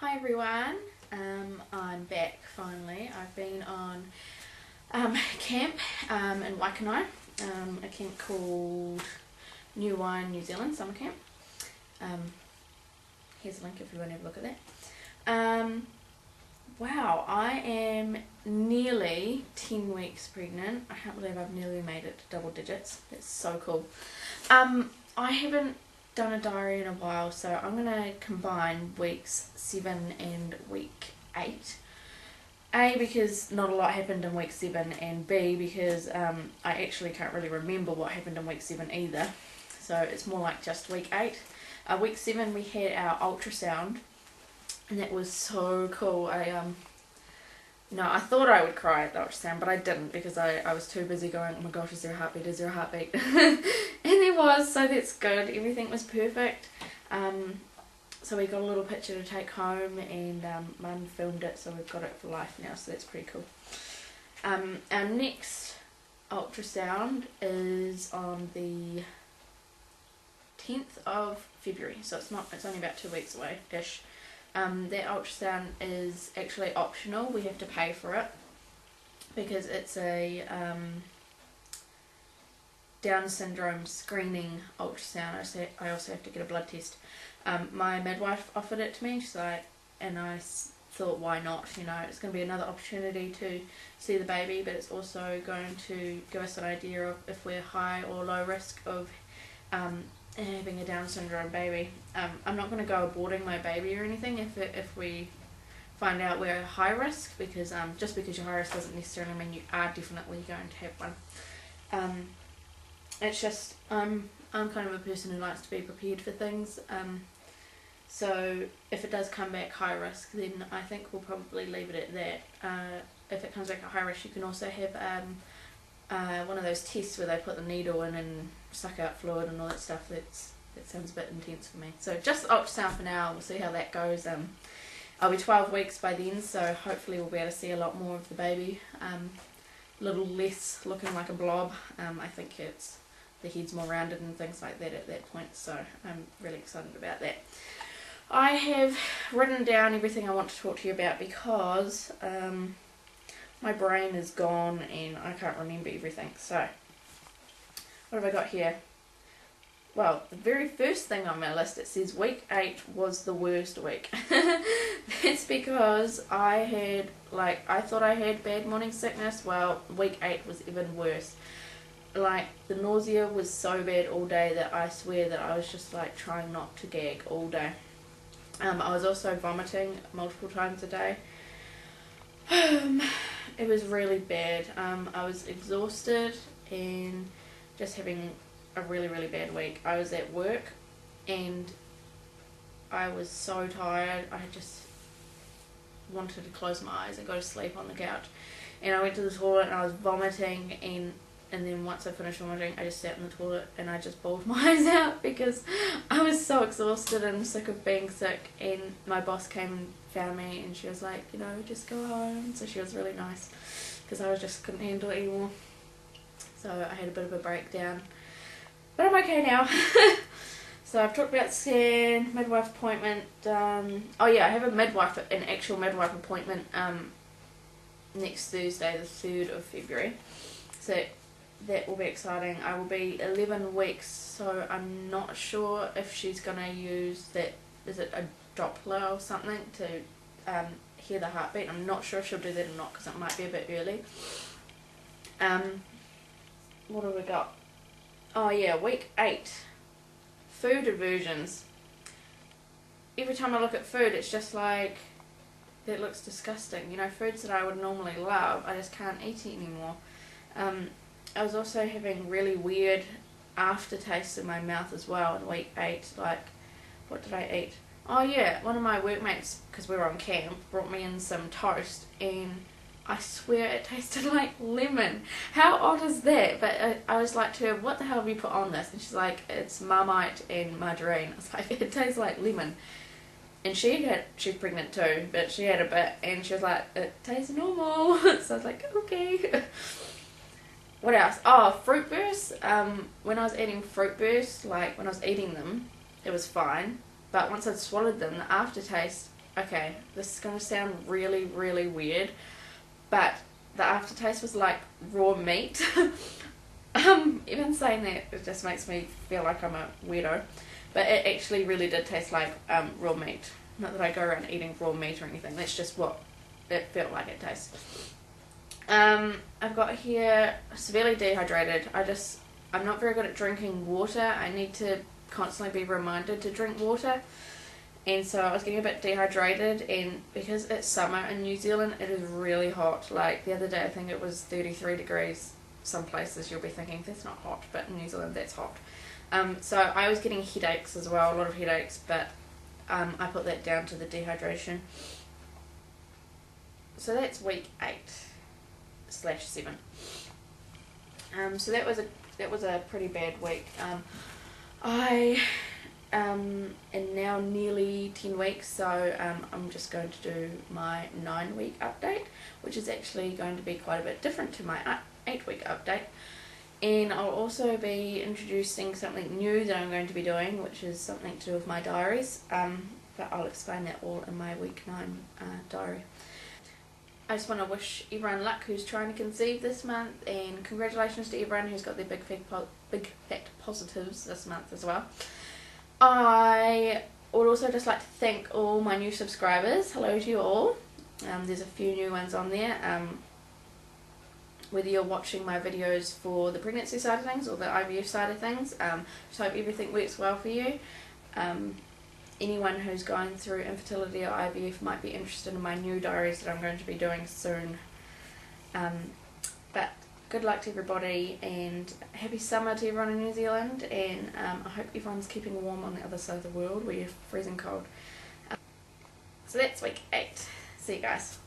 Hi everyone, I'm back finally. I've been on camp in Waikanae, a camp called New Wine New Zealand Summer Camp. Here's a link if you want to have a look at that. Wow, I am nearly 10 weeks pregnant. I can't believe I've nearly made it to double digits. That's so cool. I haven't done a diary in a while, so I'm going to combine weeks 7 and week 8. A, because not a lot happened in week 7, and B, because I actually can't really remember what happened in week 7 either. So it's more like just week 8. Week 7 we had our ultrasound, and that was so cool. I thought I would cry at the ultrasound, but I didn't, because I was too busy going, oh my gosh, is there a heartbeat, is there a heartbeat? And there was, so that's good. Everything was perfect. So we got a little picture to take home, and Mum filmed it, so we've got it for life now, so that's pretty cool. Our next ultrasound is on the 10th of February, so it's only about 2 weeks away-ish. That ultrasound is actually optional. We have to pay for it because it's a Down syndrome screening ultrasound. I also have to get a blood test. My midwife offered it to me, and I thought, why not? You know, it's going to be another opportunity to see the baby, but it's also going to give us an idea of if we're high or low risk of having a Down syndrome baby. I'm not going to go aborting my baby or anything if we find out we're high risk, because just because you're high risk doesn't necessarily mean you are definitely going to have one. It's just I'm kind of a person who likes to be prepared for things. So if it does come back high risk, then I think we'll probably leave it at that. If it comes back at high risk, you can also have one of those tests where they put the needle in and suck out fluid and all that stuff. That sounds a bit intense for me. So just ultrasound for now. We'll see how that goes. I'll be 12 weeks by then, so hopefully we'll be able to see a lot more of the baby. A little less looking like a blob. I think the head's more rounded and things like that at that point, so I'm really excited about that. I have written down everything I want to talk to you about because my brain is gone and I can't remember everything. So what have I got here? Well, the very first thing on my list, it says week 8 was the worst week. That's because I thought I had bad morning sickness. Well, week 8 was even worse. Like, the nausea was so bad all day that I swear that I was just like trying not to gag all day. I was also vomiting multiple times a day. It was really bad. I was exhausted and just having a really, really bad week. I was at work and I was so tired. I just wanted to close my eyes and go to sleep on the couch. And I went to the toilet and I was vomiting, and then once I finished vomiting, I just sat in the toilet and I just bawled my eyes out because I was so exhausted and sick of being sick. And my boss came and found me and she was like, just go home. So she was really nice because I just couldn't handle it anymore. So I had a bit of a breakdown. But I'm okay now. So I've talked about scan, midwife appointment. Oh yeah, I have an actual midwife appointment next Thursday, the 3rd of February. So that will be exciting. I will be 11 weeks, so I'm not sure if she's going to use that, is it a Doppler or something, to hear the heartbeat. I'm not sure if she'll do that or not because it might be a bit early. What have we got? Oh yeah, week 8. Food aversions. Every time I look at food, it's just like, that looks disgusting. Foods that I would normally love, I just can't eat anymore. I was also having really weird aftertaste in my mouth as well in week 8. Like, what did I eat? Oh yeah, one of my workmates, because we were on camp, brought me in some toast, and I swear it tasted like lemon. How odd is that? But I was like to her, what the hell have you put on this? And she's like, it's Marmite and margarine. I was like, it tastes like lemon. And she's pregnant too, but she had a bit, and she was like, it tastes normal. So I was like, okay. What else? Oh, fruit bursts. When I was eating fruit bursts, like when I was eating them, it was fine. But once I'd swallowed them, the aftertaste okay, this is going to sound really, really weird, but the aftertaste was like raw meat. Even saying that, it just makes me feel like I'm a weirdo, but it actually really did taste like raw meat. Not that I go around eating raw meat or anything, that's just what it felt like it tastes. I've got here severely dehydrated. I'm not very good at drinking water. I need to constantly be reminded to drink water, and so I was getting a bit dehydrated, and because it's summer in New Zealand, it is really hot. Like the other day I think it was 33 degrees. Some places you'll be thinking that's not hot, but in New Zealand that's hot. So I was getting headaches as well, a lot of headaches, but I put that down to the dehydration. So that's week 8/7. So that was a pretty bad week. I am now nearly 10 weeks, so I'm just going to do my 9-week update, which is actually going to be quite a bit different to my 8-week update. And I'll also be introducing something new that I'm going to be doing, which is something to do with my diaries, but I'll explain that all in my week 9 diary. I just want to wish everyone luck who's trying to conceive this month, and congratulations to everyone who's got their big fat positives this month as well. I would also just like to thank all my new subscribers. Hello to you all. There's a few new ones on there. Whether you're watching my videos for the pregnancy side of things or the IVF side of things, just hope everything works well for you. Anyone who's going through infertility or IVF might be interested in my new diaries that I'm going to be doing soon. But good luck to everybody, and happy summer to everyone in New Zealand, and I hope everyone's keeping warm on the other side of the world where you're freezing cold. So that's week 8. See you guys.